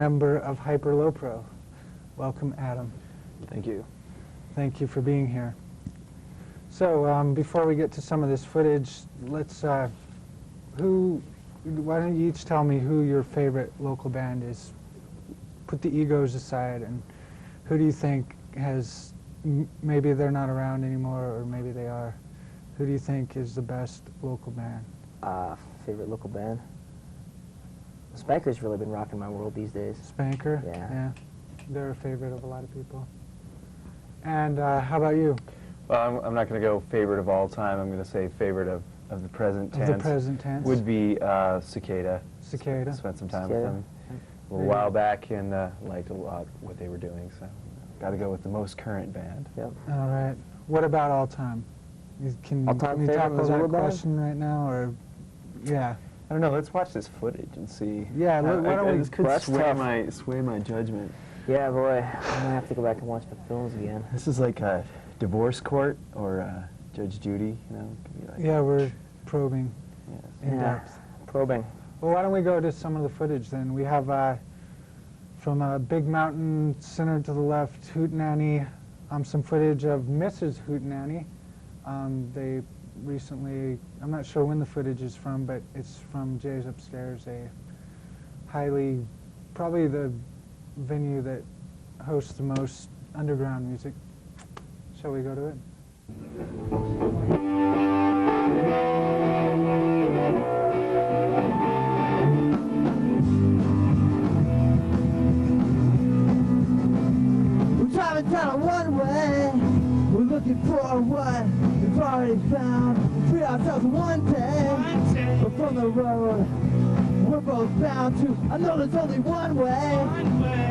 member of Hyper Low Pro. Welcome, Adam. Thank you. Thank you for being here. So before we get to some of this footage, let's, why don't you each tell me who your favorite local band is? Put the egos aside, and who do you think has, maybe they're not around anymore, or maybe they are. Who do you think is the best local band? Favorite local band? Spanker's really been rocking my world these days. Spanker? Yeah. They're a favorite of a lot of people. And how about you? Well, I'm not going to go favorite of all time. I'm going to say favorite of the present tense. Of the present tense? Would be Cicada. Cicada. Spent some time with them a little while back and liked a lot what they were doing. So got to go with the most current band. Yep. All right. What about all time? Can you tackle that question right now, or yeah? I don't know. Let's watch this footage and see. Yeah. Why don't we? This could sway my judgment. Yeah, boy. I might have to go back and watch the films again. This is like a divorce court or Judge Judy. You know. Could be like Yeah, we're probing in Yeah. depth. Probing. Well, why don't we go to some of the footage then? We have from Big Mountain Center to the left, Hootenanny, some footage of Mrs. Hootenanny. They recently, I'm not sure when the footage is from, but it's from Jay's Upstairs, probably the venue that hosts the most underground music. Shall we go to it? We're driving down a one-way. We're looking for what we've already found. We free ourselves one day. But from the road, we're both bound to. I know there's only one way.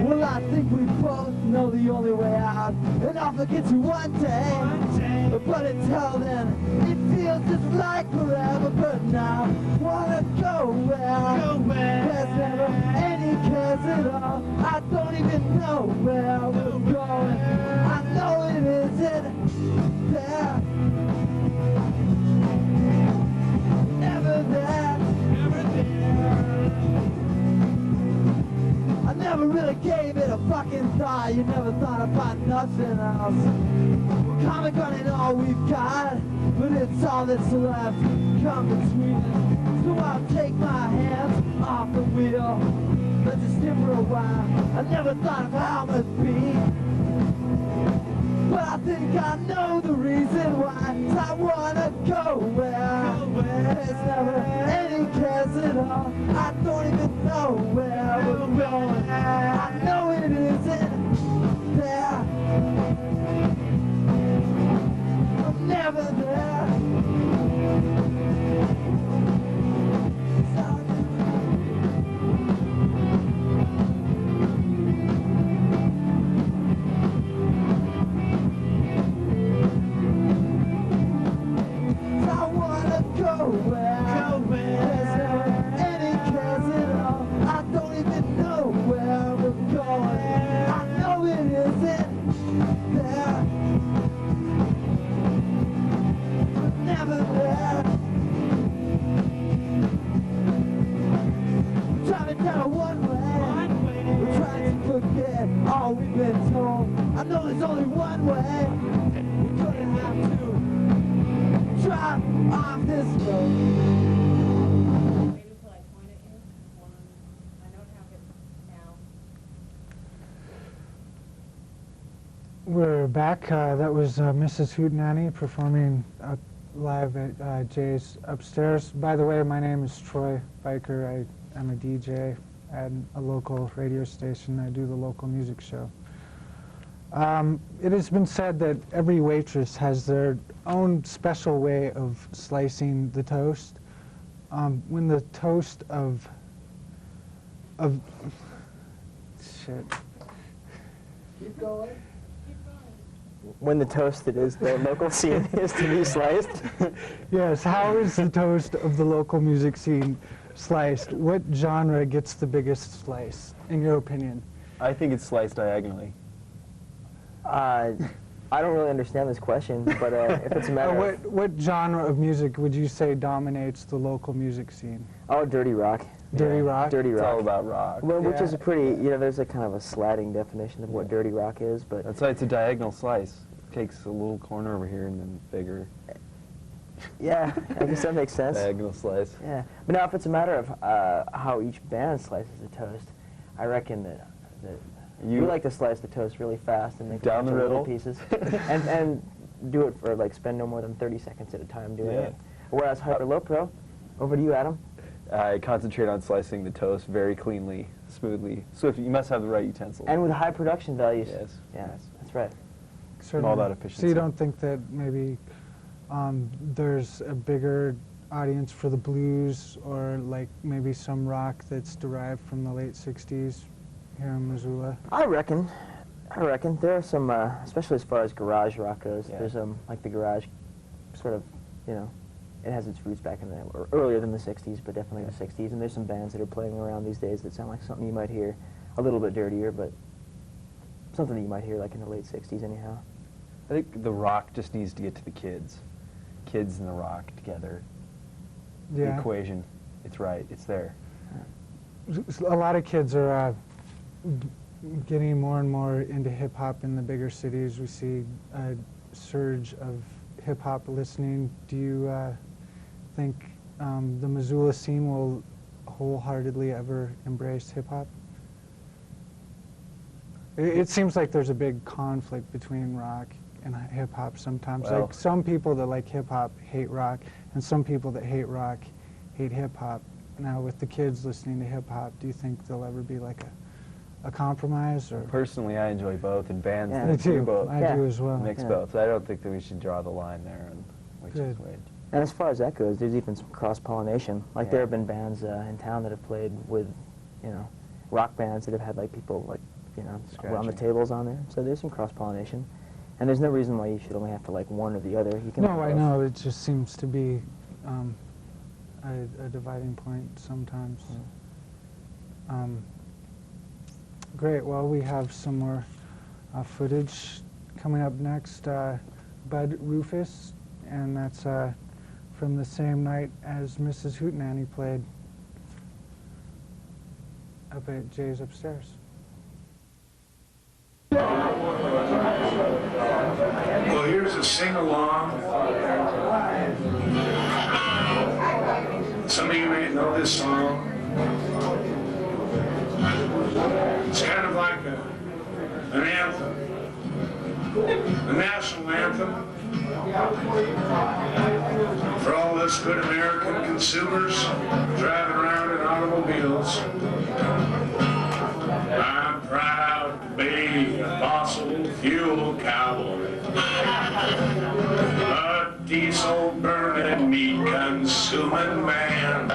Well, I think we both know the only way out. And I'll forget you one day. But until then, it feels just like forever. But now, wanna go where? There's never any cares at all. I don't even know where we're going. I know it isn't there. Never there. I never really gave it a fucking thought. You never thought about nothing else. Comic running all we've got, but it's all that's left. Come between us. So I'll take my hands off the wheel. Let's just sit for a while. I never thought of how it must be, but I think I know the reason why. 'Cause I wanna go where there's never any cares at all. I don't even know where we're going. I know it isn't there. I'm never there. All we've been told. I know there's only one way. We're gonna have to drive off this road. Wait until I point at you. I don't have it now. We're back. That was Mrs. Hootenanny performing live at Jay's Upstairs. By the way, my name is Troy Biker. I'm a DJ at a local radio station. I do the local music show. It has been said that every waitress has their own special way of slicing the toast. When the toast of shit. Keep going. When the toast it is, the local scene is to be sliced. Yes, how is the toast of the local music scene sliced? What genre gets the biggest slice, in your opinion? I think it's sliced diagonally. I don't really understand this question, but if it's a matter of... What genre of music would you say dominates the local music scene? Oh, dirty rock. Dirty rock? Dirty It's rock. all about rock. Well, which is Yeah. a pretty, there's a kind of a sliding definition of what dirty rock is, but That's why it's a diagonal slice. Takes a little corner over here and then bigger yeah, I guess that makes sense. diagonal slice. Yeah, but now if it's a matter of how each band slices the toast, I reckon that we like to slice the toast really fast and make Down it the into little middle. pieces, and do it for like spend no more than 30 seconds at a time doing Yeah. it. Whereas Hyper Low Pro, over to you, Adam. I concentrate on slicing the toast very cleanly, smoothly. Swift, you must have the right utensils. And with high production values. Yes. Yeah, that's right. Certainly. about So efficiency. you don't think that maybe there's a bigger audience for the blues, or like maybe some rock that's derived from the late 60s here in Missoula? I reckon there are some, especially as far as garage rock goes. Yeah. There's like the garage, sort of, it has its roots back in or earlier than the '60s, but definitely the '60s. And there's some bands that are playing around these days that sound like something you might hear, a little bit dirtier, but something that you might hear like in the late '60s anyhow. I think the rock just needs to get to the kids. Kids and the rock together. The Yeah. equation, it's right, it's there. A lot of kids are getting more and more into hip-hop in the bigger cities. We see a surge of hip-hop listening. Do you think the Missoula scene will wholeheartedly ever embrace hip-hop? It seems like there's a big conflict between rock and hip-hop sometimes. Well- Like some people that like hip-hop hate rock, and some people that hate rock hate hip-hop. Now with the kids listening to hip-hop, do you think there'll ever be like a compromise? Or Personally, I enjoy both, and bands Yeah. Me that do too. both I Yeah. do as well. mix Yeah. both. I don't think that we should draw the line there and which is Good. which. And as far as that goes, there's even some cross-pollination. Like Yeah. there have been bands in town that have played with, rock bands that have had like people like, around the Scratching. tables on there. So there's some cross-pollination. And there's no reason why you should only have to like one or the other. You can No, have I both. know. It just seems to be a dividing point sometimes. Great. Well, we have some more footage coming up next. Bud Rufus, and that's from the same night as Mrs. Hootenanny played up at Jay's Upstairs. Well, here's a sing-along. Some of you may know this song. It's kind of like an anthem, a national anthem for all us good American consumers driving around in automobiles. I'm proud to be a fossil fuel cowboy, a diesel burning, meat consuming man.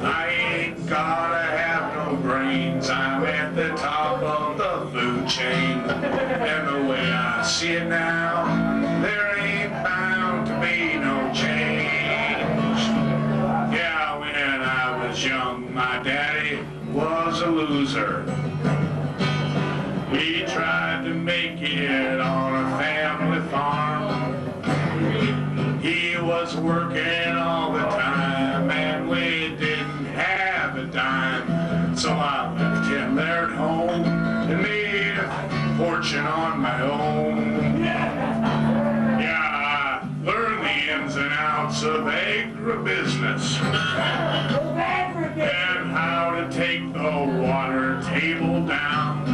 I ain't gotta have no brains, I'm at the top of the food chain. And the way I see it now, there ain't bound to be no change. Yeah, when I was young, my daddy was a loser. He tried to make it on a family farm. He was working all the time, and we didn't have a dime. So I left him there at home and made a fortune on my own. Yeah, I learned the ins and outs of agribusiness and how to take the water table down.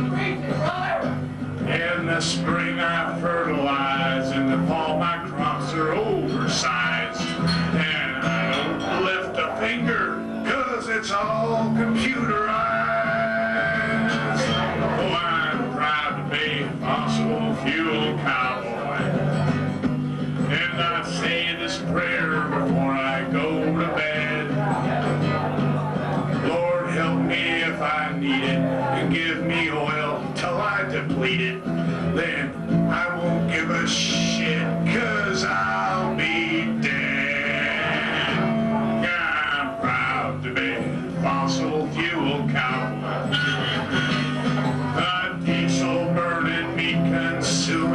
In the spring I fertilize, in the fall my crops are oversized. And I don't lift a finger, 'cause it's all computerized. Oh, I'm proud to be a fossil fuel cowboy. And I say this prayer before I go to bed. Lord, help me if I need it, and give me oil till I deplete it. Then I won't give a shit, 'cause I'll be dead. Yeah, I'm proud to be a fossil fuel cowboy, a diesel burning, meat consuming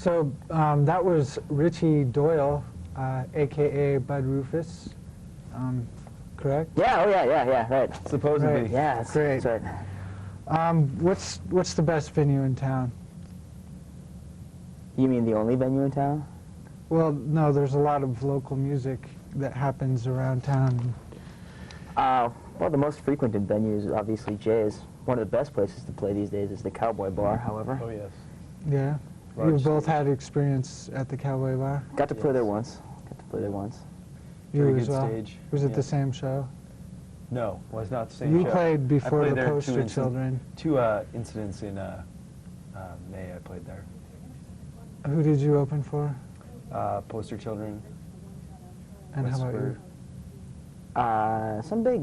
So that was Richie Doyle, a.k.a. Bud Rufus, correct? Yeah, oh yeah, right. Supposedly. Right. Yeah, that's Great. that's right. What's the best venue in town? You mean the only venue in town? Well, no, there's a lot of local music that happens around town. Well, the most frequented venue is obviously Jay's. One of the best places to play these days is the Cowboy Bar, however. Oh, yes. Yeah? Large You've both stage. had experience at the Cowboy Bar? Got to play there Yes. once. You Very as good well? stage. Was it Yeah. the same show? No, was not the same You show. played before I played the there Poster Children. Two incidents in May I played there. Who did you open for? Poster Children. And how about you? Some big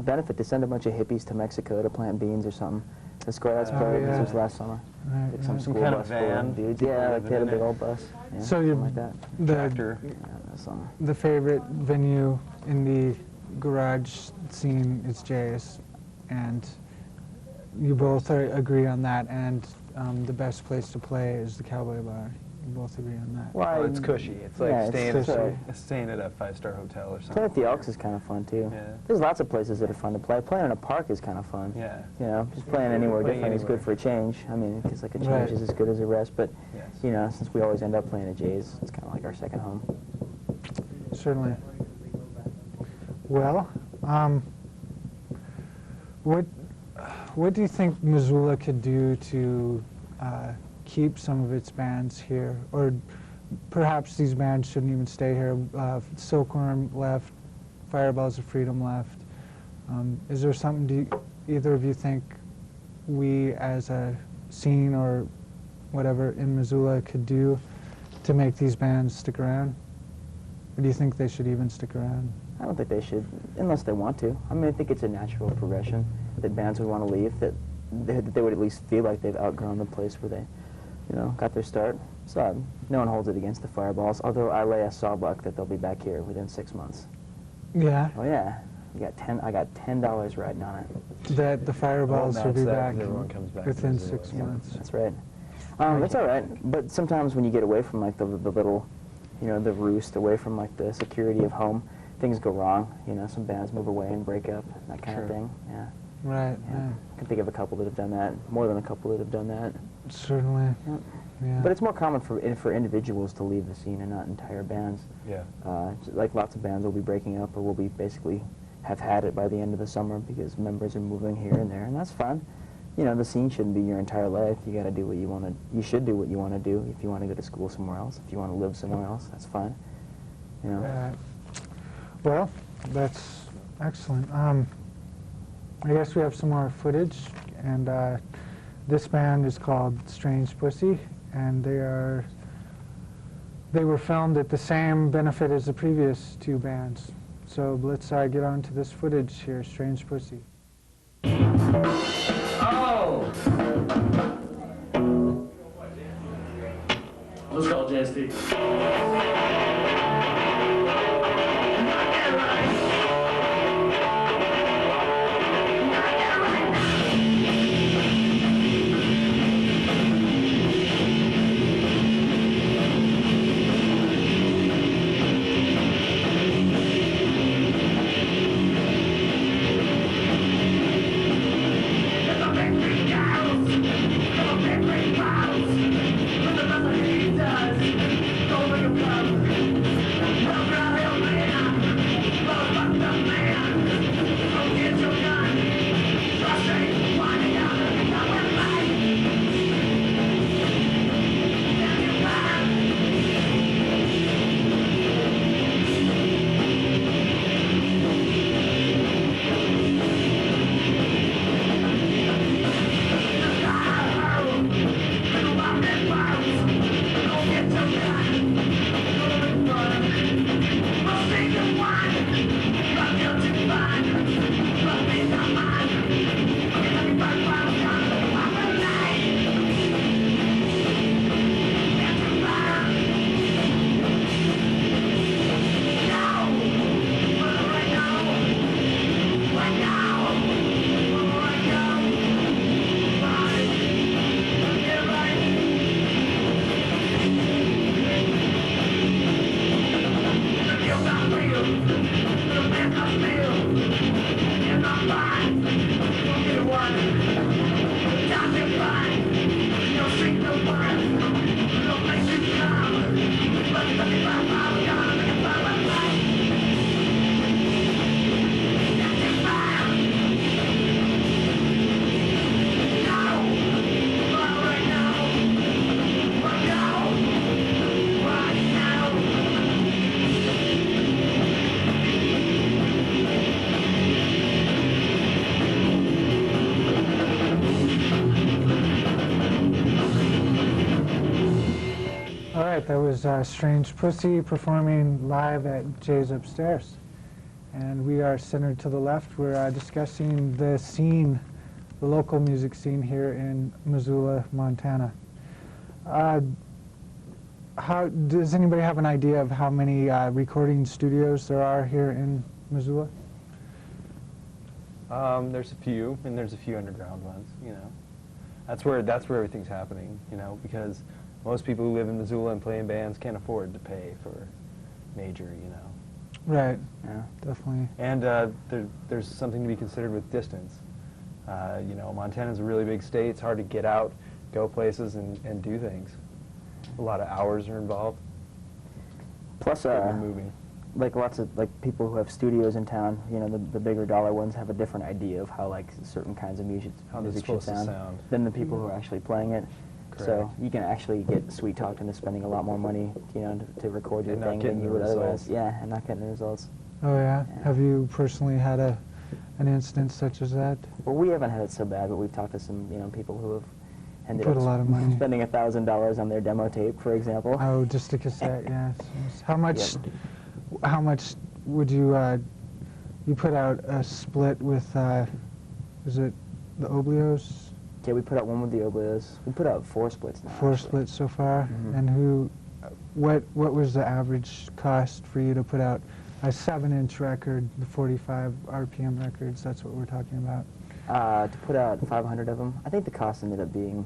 benefit to send a bunch of hippies to Mexico to plant beans or something. The square that's Oh, played, yeah. this was last summer. Right, Like some right. school kind of bus full of van, dudes. people Yeah, like they had a living in big it. old bus. Yeah, So you- something like that. The, Tractor. Yeah, that's something. the favorite venue in the garage scene is Jay's, and you both agree on that, and the best place to play is the Cowboy Bar. You both agree on that. Well, Oh, it's cushy. It's like yeah, it's staying, cushy. staying at a 5-star hotel or Playing something. at the Elks is kind of fun too. Yeah. There's lots of places that are fun to play. Playing in a park is kind of fun. Yeah. You know, just playing anywhere Playing different is anywhere. good for a change. I mean, it's like a change Right. is as good as a rest. But Yes. you know, since we always end up playing at Jay's, it's kind of like our second home. Certainly. Well, what do you think Missoula could do to keep some of its bands here? Or perhaps these bands shouldn't even stay here. Silkworm left, Fireballs of Freedom left. Is there something either of you think we as a scene or whatever in Missoula could do to make these bands stick around? Or do you think they should even stick around? I don't think they should, unless they want to. I mean, I think it's a natural progression that bands would want to leave, that they would at least feel like they've outgrown the place where they, you know, got their start. So no one holds it against the Fireballs, although I lay a sawbuck that they'll be back here within 6 months. Yeah, Oh yeah, I got $10 riding on it. that the Fireballs will be back Everyone comes back to within Missoula. 6 Yeah, months. that's right. That's all right, but sometimes when you get away from like the little, you know, the roost, away from like the security of home, things go wrong. You know, some bands move away and break up, that kind of Sure. thing. Yeah. Right, Yeah. right. I can think of a couple that have done that, more than a couple that have done that. Certainly. Yeah. Yeah. But it's more common for individuals to leave the scene and not entire bands. Yeah. Like lots of bands will be breaking up or will be basically have had it by the end of the summer because members are moving here and there, and that's fun. You know, the scene shouldn't be your entire life. You got to do what you want to. You should do what you want to do. If you want to go to school somewhere else, if you want to live somewhere else, that's fine. You know. Right. Well, that's excellent. I guess we have some more footage, and this band is called Strange Pussy, and they were filmed at the same benefit as the previous two bands. So let's get on to this footage here, Strange Pussy. Oh! Let's call JST. Don't make a problem. All right, that was Strange Pussy performing live at Jay's Upstairs. And we are centered to the left. We're discussing the scene, the local music scene here in Missoula, Montana. Does anybody have an idea of how many recording studios there are here in Missoula? There's a few, and there's a few underground ones, you know. That's where everything's happening, you know, because most people who live in Missoula and play in bands can't afford to pay for major, you know. Right, Yeah. definitely. And there's something to be considered with distance. You know, Montana's a really big state. It's hard to get out, go places, and do things. A lot of hours are involved. Plus, Getting moving. like lots of like people who have studios in town, you know, the bigger dollar ones have a different idea of how like certain kinds of music How they're should supposed to sound sound. than the people who are actually playing it. So Correct. you can actually get sweet talked into spending a lot more money, you know, to record your And not thing getting than you the would otherwise. results. Yeah, and not getting the results. Oh yeah? Yeah. Have you personally had an instance such as that? Well, we haven't had it so bad, but we've talked to some, you know, people who have ended Put up a lot of money. spending $1,000 on their demo tape, for example. Oh, just a cassette, yes. How much? Yep. How much would you? You put out a split with? Was it the Oblios? Yeah, we put out one with the Oblios. We put out 4 splits now. 4 actually. splits so far. Mhm. And who? What was the average cost for you to put out a 7-inch record, the 45 RPM records? That's what we're talking about. To put out 500 of them, I think the cost ended up being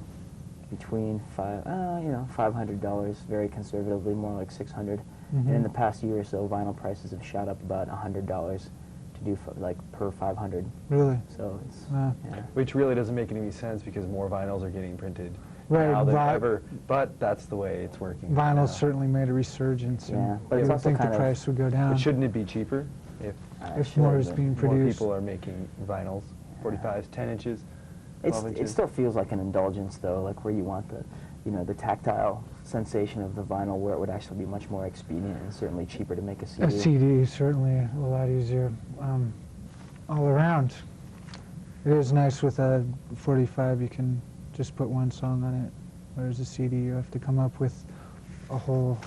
between $500, very conservatively, more like $600. And in Mhm. the past year or so, vinyl prices have shot up about $100 to do like per 500. Really? So it's Wow. yeah. Which really doesn't make any sense because more vinyls are getting printed Right, now than vi- ever. But that's the way it's working. Vinyl now. certainly made a resurgence. Yeah, And but you it's would also think the kind of- price would go down But shouldn't it be cheaper if if more is being more produced. people are making vinyls, 45s, 10 inches, 12 inches? It still feels like an indulgence though, like where you want the, you know, the tactile sensation of the vinyl, where it would actually be much more expedient and certainly cheaper to make a CD. A CD, certainly a lot easier all around. It is nice with a 45, you can just put one song on it, whereas a CD, you have to come up with a whole,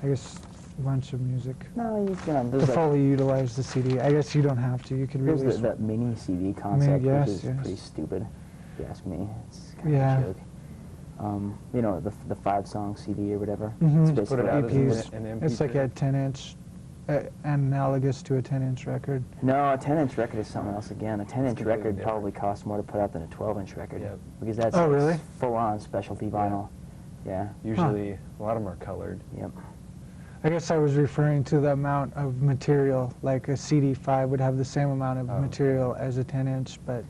I guess, bunch of music No, you can. to There's like, fully utilize the CD. I guess you don't have to, you could there's release that mini CD concept, yes, which is yes. pretty stupid, if you ask me. It's kind Yeah. of a joke. You know, the 5-song CD or whatever. Mhm. It's Just put it basically out as EPs. an It's like MP3. a 10-inch, analogous to a 10-inch record. No, a 10-inch record is something else again. A 10-inch completely record different. probably costs more to put out than a 12-inch record. Yep. Because that's Oh, really? full-on specialty vinyl. Yeah. Usually, a lot of them are colored. Yep. I guess I was referring to the amount of material, like a CD5 would have the same amount of Oh. material as a 10-inch, but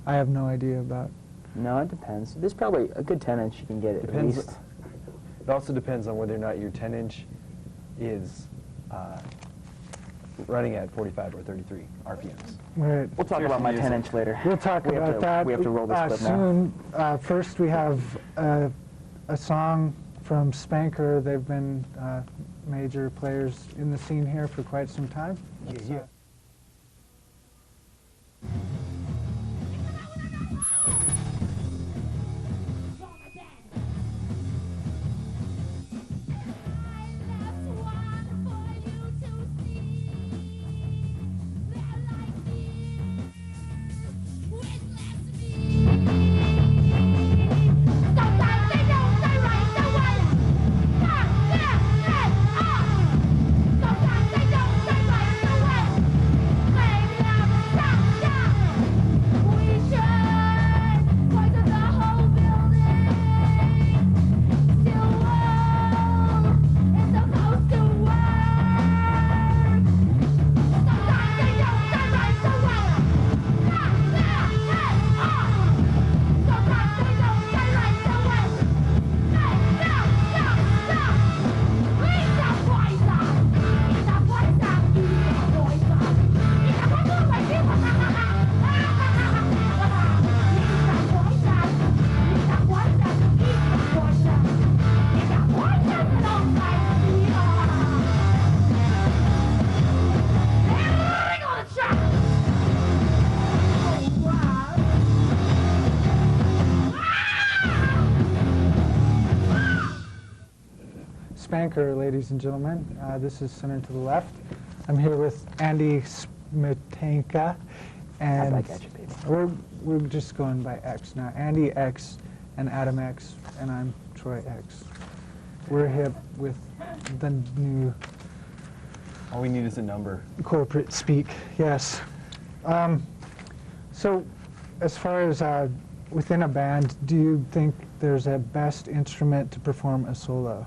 I have no idea about. No, it depends. There's probably a good 10-inch you can get at Depends. least. It also depends on whether or not your 10-inch is running at 45 or 33 RPMs. Right. We'll talk about my 10-inch later. We'll talk We have about to- that We have to roll this clip now. soon. First, we have a song from Spanker. They've been major players in the scene here for quite some time. Yeah. Sometimes they don't say right away. Sometimes they don't say right away. Spanker, ladies and gentlemen. This is Center to the Left. I'm here with Andy Smetanka, and How'd I catch it, baby? we're just going by X now. Andy X and Adam X, and I'm Troy X. We're hip with the new All we need is a number. corporate speak, yes. So, as far as within a band, do you think there's a best instrument to perform a solo?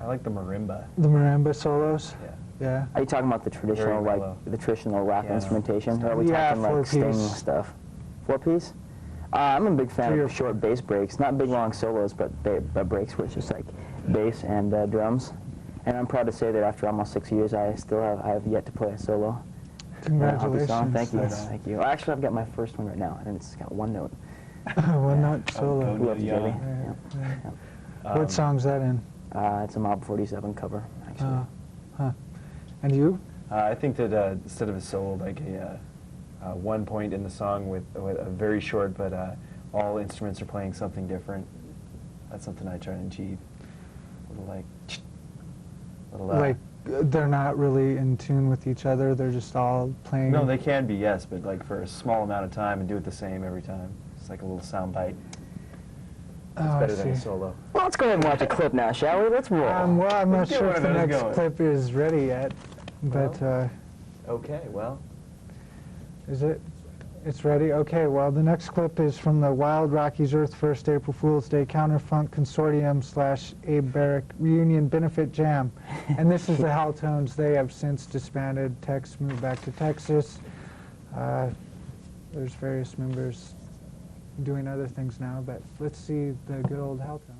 I like the marimba. The marimba solos? Yeah. Yeah. Are you talking about the traditional, like mellow. the traditional rock Piano instrumentation? Or are we Yeah, talking like Sting four-piece. stuff? 4-piece? I'm a big fan Three or of short bass breaks. Not big long solos, but breaks where it's just like bass and drums. And I'm proud to say that after almost 6 years, I have yet to play a solo. Congratulations. Song. Thank you. That's Thank you. Well, actually, I've got my first one right now, and it's got one note. one note solo. go Love you, yeah. baby. Yeah, Yeah. yeah. What song's that in? It's a Mob 47 cover, actually. Huh. And you? I think that instead of a solo, like a 1 point in the song with a very short, but all instruments are playing something different. That's something I try and achieve. Like, they're not really in tune with each other, they're just all playing? No, they can be, yes, but like for a small amount of time and do it the same every time. It's like a little sound bite. It's Oh, I better than a see. solo. Well, let's go ahead and watch a clip now, shall we? Let's roll. Well, I'm not Let's get sure one if of the those next going. clip is ready yet, but Okay, well, is it? It's ready? Okay, well, the next clip is from the Wild Rockies Earth First April Fool's Day Counterfunk Consortium / Abe Barrick Reunion Benefit Jam. And this is the Helltones. They have since disbanded. Tex moved back to Texas. There's various members doing other things now, but let's see the good old Helltones.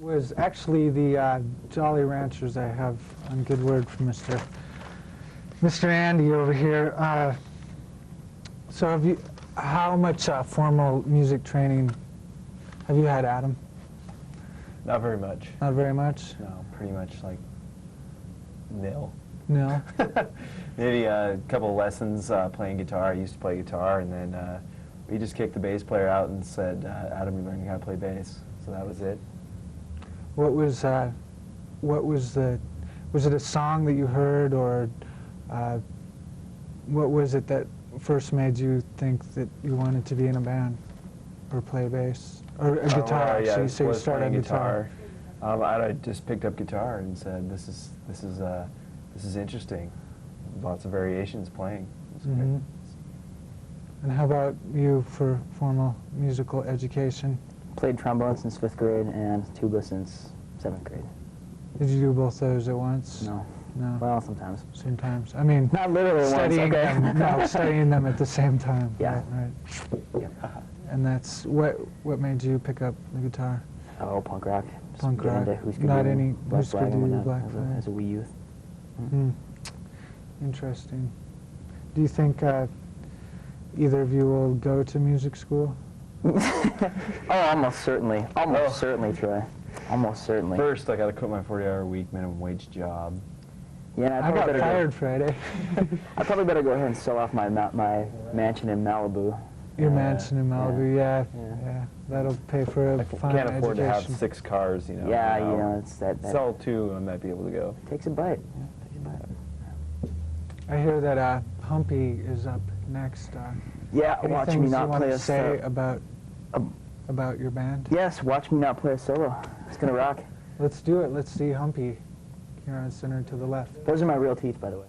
Was actually the Jolly Ranchers. I have on good word from Mr. Andy over here. So have you, how much formal music training have you had, Adam? not very much. Not very much? No, pretty much like nil. No. Maybe a couple of lessons playing guitar. I used to play guitar, and then we just kicked the bass player out and said, Adam, you're learning how to play bass. So that was it. What was it a song that you heard, or what was it that first made you think that you wanted to be in a band or play bass or a guitar? Yeah, So I you say you was started playing on guitar. I just picked up guitar and said, this is interesting. Lots of variations playing. It's great. Mhm. And how about you for formal musical education? Played trombone since 5th grade and tuba since 7th grade. Did you do both those at once? No. No. Well, sometimes. Sometimes. I mean, Not literally once, studying okay. them. No, studying them at the same time. Yeah. Right. And that's what made you pick up the guitar? Oh, punk rock. Just Punk get rock. into Husker Not Du, any Black Husker Flag and Du, whatnot Black as Flag. as a wee youth. Hmm. Interesting. Do you think either of you will go to music school? Oh, almost certainly. Almost certainly, Troy. Almost certainly. First, I got to quit my 40-hour-a-week minimum wage job. Yeah, I got fired Friday. I probably better go ahead and sell off my mansion in Malibu. Your mansion in Malibu, yeah. Yeah. That'll pay for a I fine can't afford to have education. 6 cars, you know. Yeah, now. you know, it's that Sell 2, I might be able to go. takes a bite. Yeah, takes a bite. I hear that Humpy is up next. Yeah, Any watch me things you not want play to a say solo. about your band? Yes, watch me not play a solo. It's gonna rock. Let's do it. Let's see Humpy here on center to the left. Those are my real teeth, by the way.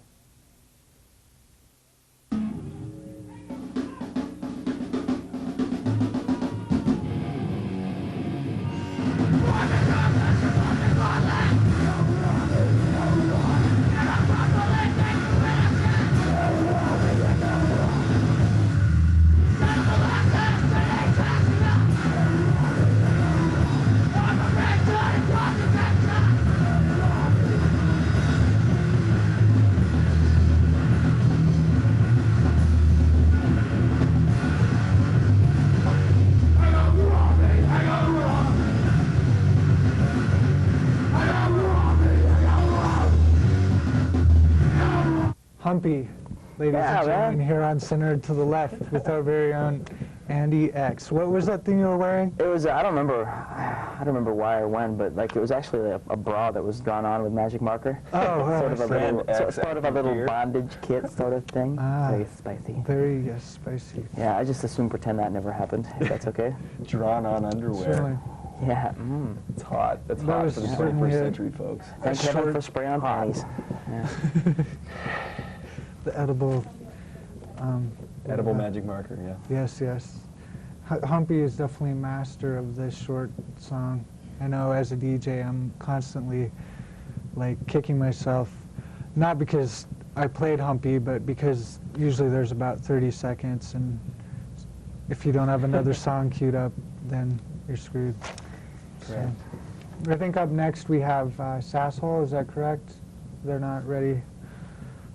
Humpy, ladies Yeah, and gentlemen, man. here on center to the left with our very own Andy X. What was that thing you were wearing? It was, I don't remember why or when, but like it was actually a bra that was drawn on with magic marker. Oh, sort of a Brand little, X sort of a little gear. bondage kit sort of thing. Ah. Very spicy. Very spicy. Yeah, I just assume pretend that never happened, if that's okay. Drawn on underwear. Certainly. Yeah. It's hot. That's That hot was for the certainly 21st a- century, folks. Thank heaven short for spray-on panties. Yeah. The edible. Edible magic marker, yeah. Yes. Humpy is definitely a master of this short song. I know as a DJ, I'm constantly like kicking myself, not because I played Humpy, but because usually there's about 30 seconds, and if you don't have another song queued up, then you're screwed. So, I think up next we have Sasshole. Is that correct? They're not ready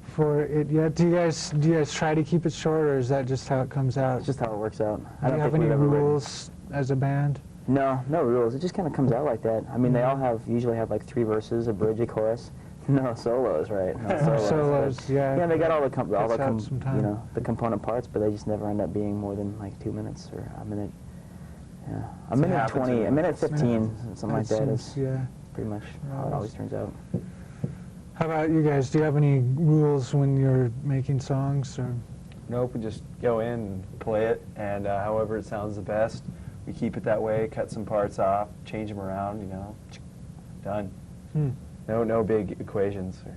for it yet. Do you guys try to keep it short, or is that just how it comes out? It's just how it works out. Do you have any rules as a band? No rules. It just kind of comes out like that. I mean, they all usually have like 3 verses, a bridge, a chorus. No solos, right? No solos. Solos, but- yeah. Yeah, they got all the Cuts out some time. you know, the component parts, but they just never end up being more than like 2 minutes or a minute. Yeah, a minute happens 20, a in- minute 15, something like that seems- is yeah. pretty much how it always turns out. How about you guys? Do you have any rules when you're making songs? Or Nope, we just go in and play it, and however it sounds the best, we keep it that way, cut some parts off, change them around, you know, done. No big equations or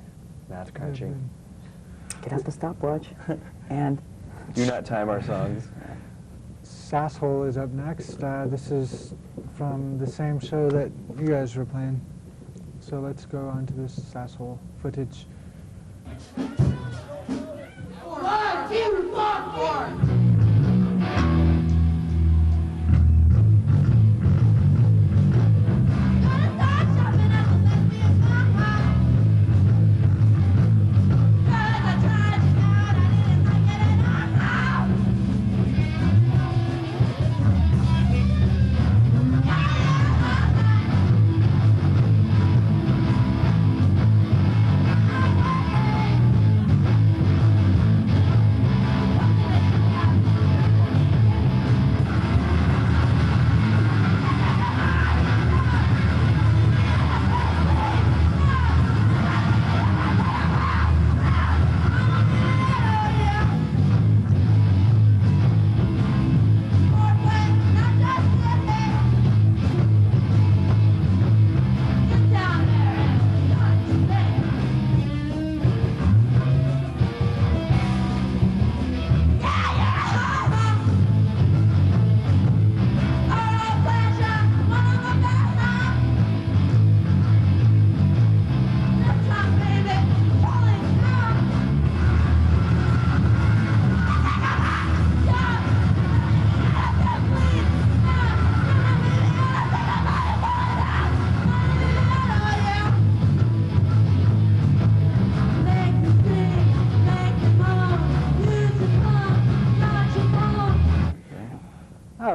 math crunching. Get out the stopwatch and Do not time our songs. Sasshole is up next. This is from the same show that you guys were playing. So let's go on to this Sasshole footage. 1, 2, 4.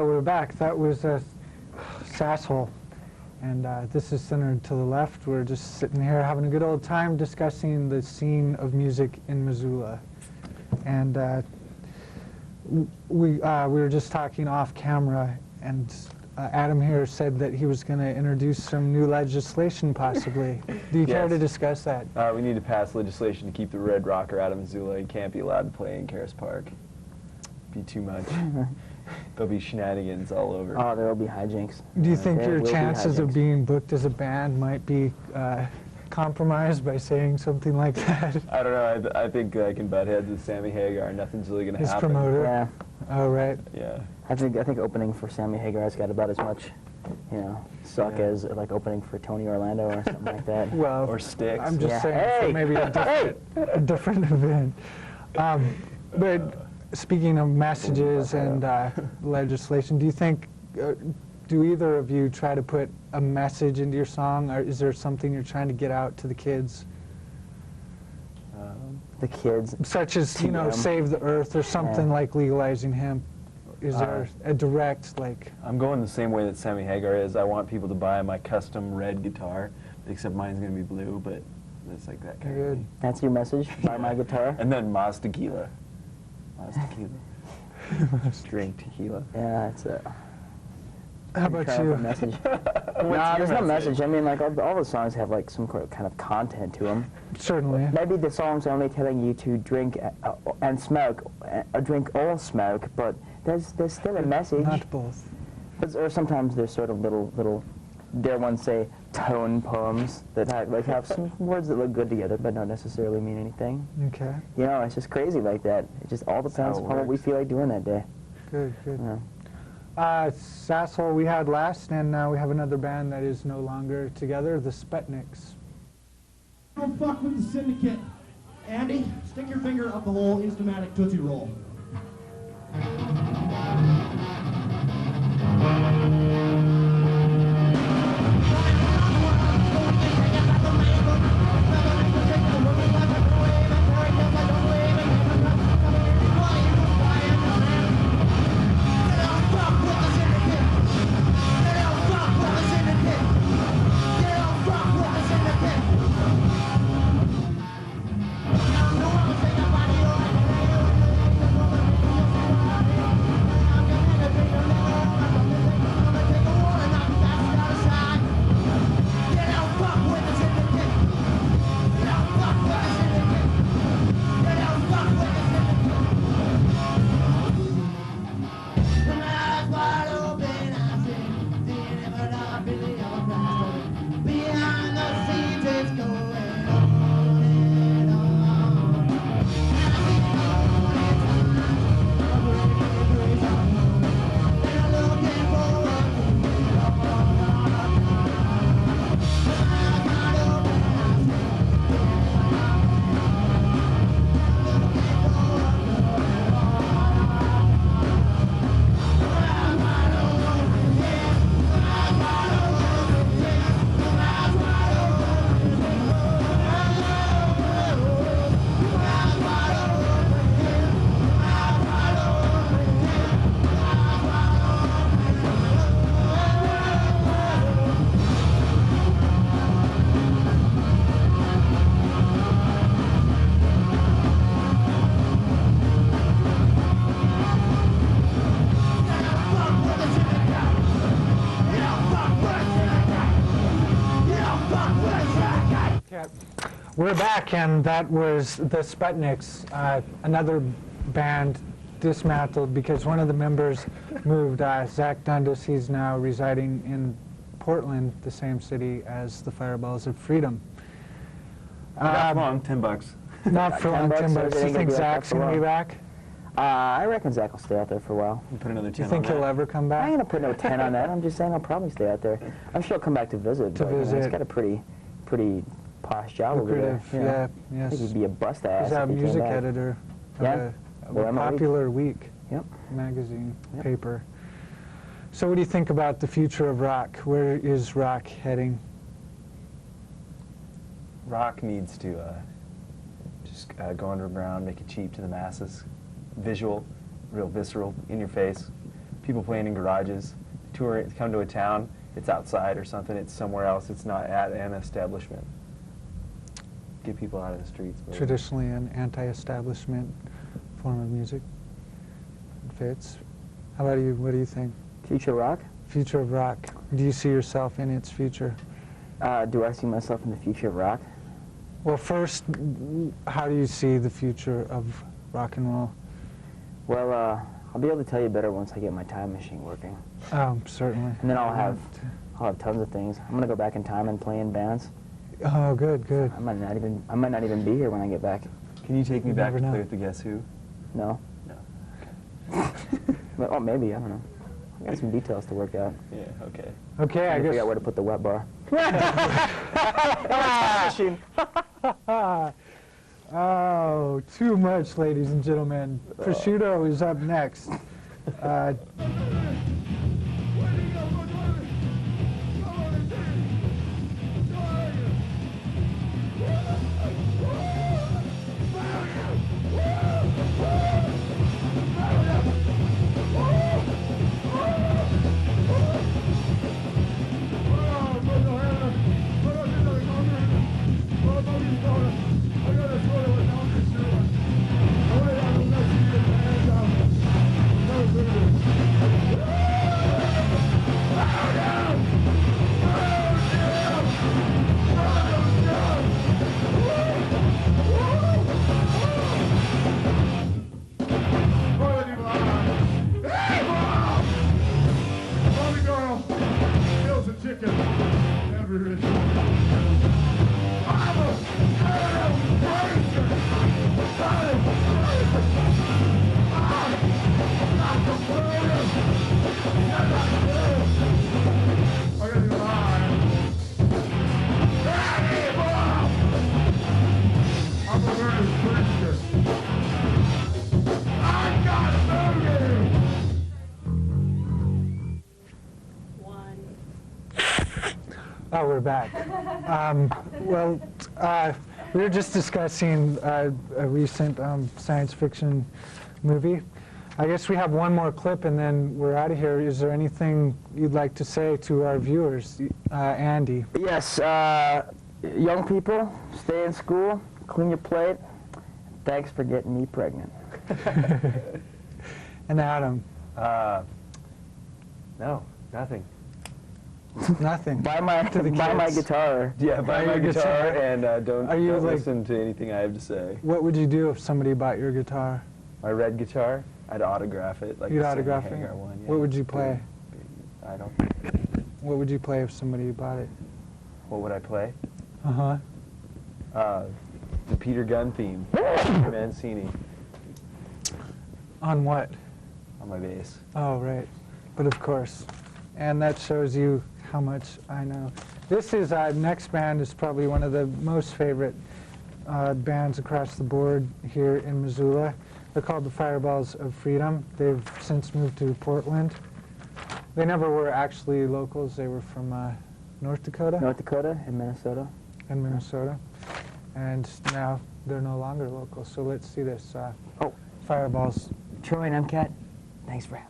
we're back. That was Sasshole. And this is centered to the left. We're just sitting here having a good old time discussing the scene of music in Missoula. And we were just talking off camera, and Adam here said that he was going to introduce some new legislation, possibly. Do you care Yes. to discuss that? We need to pass legislation to keep the Red Rocker out of Missoula. He can't be allowed to play in Karis Park. Be too much. There'll be shenanigans all over. Oh, there will be hijinks. Do you think There your will be chances of hijinks. being booked as a band might be compromised by saying something like that? I don't know. I think I can butt heads with Sammy Hagar. Nothing's really going to His happen. promoter? Yeah, Oh, right. Yeah. I think opening for Sammy Hagar's got about as much, suck Yeah. as like opening for Tony Orlando or something like that. Well, Or Styx. I'm just Yeah. saying for Hey! maybe a different event. But speaking of messages and legislation, do you think, do either of you try to put a message into your song, or is there something you're trying to get out to the kids? The kids. Such as, TM. save the earth or something Yeah. like legalizing hemp. Is there a direct, like... I'm going the same way that Sammy Hagar is. I want people to buy my custom red guitar, except mine's going to be blue, but it's like that kind of Good. thing. That's your message? Buy my guitar? And then Mas Tequila. Mas Tequila. Drink tequila. Yeah, it's a How about powerful you? message. What's No, your there's no message? message. I mean, like all the songs have like some kind of content to them. Certainly. Maybe the song's only telling you to drink and smoke, drink or smoke, but there's still a message. Not both. Or sometimes there's sort of little, dare one say, tone poems that have some words that look good together but don't necessarily mean anything. Okay. It's just crazy like that. It just all depends how it upon what we works. feel like doing that day. Good, good. Yeah. Sasshole we had last, and now we have another band that is no longer together, the Sputniks. Don't fuck with the syndicate. Andy, stick your finger up the hole, Instamatic Tootsie Roll. We're back, and that was the Sputniks, another band dismantled because one of the members moved. Zach Dundas, he's now residing in Portland, the same city as the Fireballs of Freedom. Not long, $10. Not for long, $10, Tim, but so do you they think can be like that Zach's for a going to be while. back? I reckon Zach will stay out there for a while. Put another 10 Do you think on he'll that. ever come I ain't back? gonna put no 10 on that. I'm just saying I'll probably stay out there. I'm sure he'll come back to visit. To but, visit. He's got a pretty posh job over there. Lucrative, yeah, I yes. think he'd be a bust ass. He's a if he came music back. editor of Yeah? a Well, I'm a week. Popular Week Yep. magazine, Yep. paper. So what do you think about the future of rock? Where is rock heading? Rock needs to just go underground, make it cheap to the masses. Visual, real visceral, in your face. people playing in garages. Tour, come to a town, it's outside or something. It's somewhere else. It's not at an establishment. Get people out of the streets. Traditionally an anti-establishment form of music. It fits. How about you? What do you think? Future rock? Future of rock. Do you see yourself in its future? Do I see myself in the future of rock? Well, first, how do you see the future of rock and roll? Well, I'll be able to tell you better once I get my time machine working. Certainly. And then I'll have tons of things. I'm gonna go back in time and play in bands. Oh, good, good. I might not even be here when I get back. Can you take me You back never to know. play with the Guess Who? No. No. Well, maybe, I don't know. I got some details to work out. Yeah, okay. Okay, I Trying to figure out guess. where to put the wet bar. Oh, too much, ladies and gentlemen. Prosciutto is up next. Oh, we're back. We were just discussing a recent science fiction movie. I guess we have one more clip and then we're out of here. Is there anything you'd like to say to our viewers, Andy? Yes, young people, stay in school, clean your plate. Thanks for getting me pregnant. And Adam? No, nothing. Nothing. Buy my guitar. Yeah, buy my your guitar guitar. and don't like- listen to anything I have to say. What would you do if somebody bought your guitar? My red guitar, I'd autograph it. Like You'd the Sammy autograph it? Hagar one. Yeah. What would you play? I don't. What would you play if somebody bought it? What would I play? Uh-huh. The Peter Gunn theme. Mancini On what? on my bass. Oh, right. But of course. And that shows you how much I know. This is, next band is probably one of the most favorite bands across the board here in Missoula. They're called the Fireballs of Freedom. They've since moved to Portland. They never were actually locals. They were from North Dakota North Dakota and Minnesota. and Minnesota. And now they're no longer local. So let's see this. Fireballs. Troy and MCAT, thanks for having me.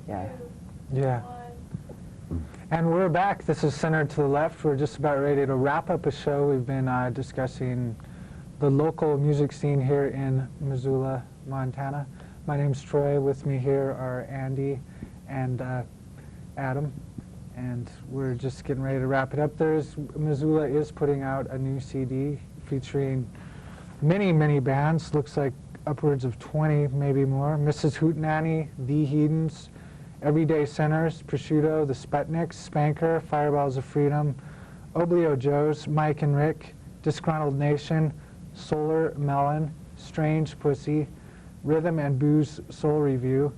Yeah. Yeah. And we're back. This is Centered to the Left. We're just about ready to wrap up a show. We've been discussing the local music scene here in Missoula, Montana. My name's Troy. With me here are Andy and Adam. And we're just getting ready to wrap it up. Missoula is putting out a new CD featuring many, many bands. Looks like upwards of 20, maybe more. Mrs. Hootenanny, The Hedons, Everyday Sinners, Prosciutto, The Sputniks, Spanker, Fireballs of Freedom, Oblio Joes, Mike and Rick, Disgruntled Nation, Solar Melon, Strange Pussy, Rhythm and Booze Soul Review,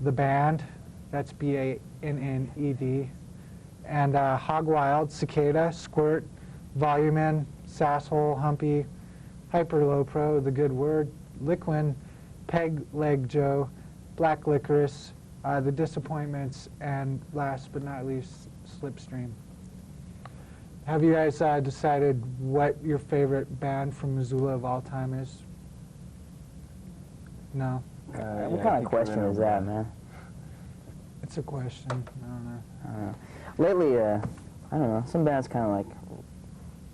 The Band, that's B-A-N-N-E-D, and Hog Wild, Cicada, Squirt, Volumen, Sasshole, Humpy, Hyper Low Pro, The Good Word, Liquin, Peg Leg Joe, Black Licorice, The Disappointments, and last but not least, Slipstream. Have you guys decided what your favorite band from Missoula of all time is? No? What kind of question is that, man? It's a question. I don't know. I don't know. Lately, I don't know, some bands kind of like,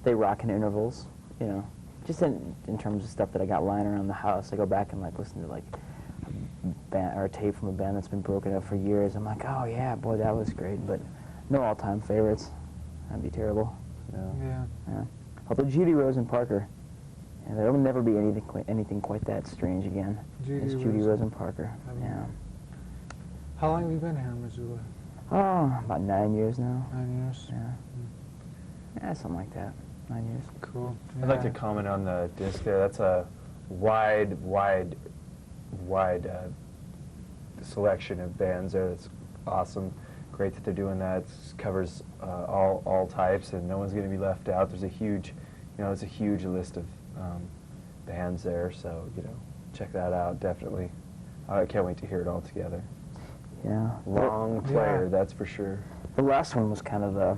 they rock in intervals, you know. Just in terms of stuff that I got lying around the house, I go back and like listen to like a band or a tape from a band that's been broken up for years. I'm like, oh yeah, boy, that was great, but no all-time favorites. That'd be terrible. Yeah. Yeah. Although Judy Rose and Parker, yeah, there will never be anything quite that strange again. It's Judy Rose and Parker. Yeah. How long have you been here in Missoula? Oh, about 9 years now. 9 years? Yeah. Yeah, something like that. 9 years. Cool. I'd like to comment on the disc there. That's a wide selection of bands there. That's awesome. Great that they're doing that. It covers all types, and no one's going to be left out. There's a huge, it's a huge list of bands there. So check that out definitely. I can't wait to hear it all together. Yeah. Long player, that's for sure. The last one was kind of I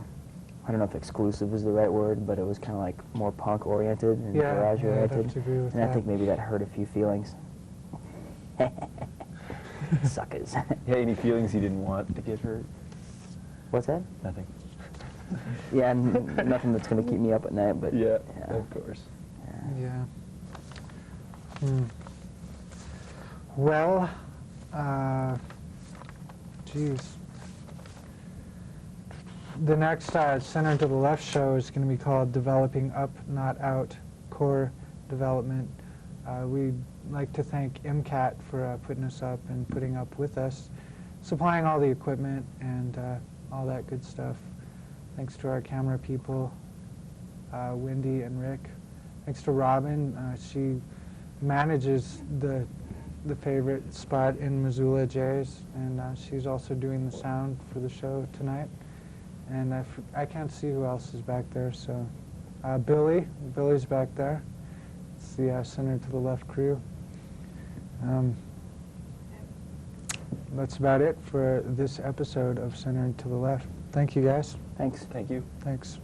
don't know if exclusive is the right word, but it was kind of like more punk oriented and garage oriented. I'd have to agree with and that. I think maybe that hurt a few feelings. Suckers. Yeah, any feelings you didn't want to get hurt? What's that? Nothing. Yeah, nothing that's going to keep me up at night, but Yeah, of course. Yeah. Well, geez. The next Center to the Left show is going to be called Developing Up, Not Out, Core Development. We'd like to thank MCAT for putting us up and putting up with us, supplying all the equipment and all that good stuff. Thanks to our camera people, Wendy and Rick. Thanks to Robin. She manages the favorite spot in Missoula, Jay's, and she's also doing the sound for the show tonight. And I can't see who else is back there, so Billy's back there. It's the Center to the Left crew. That's about it for this episode of Center to the Left. Thank you, guys. Thanks. Thank you. Thanks.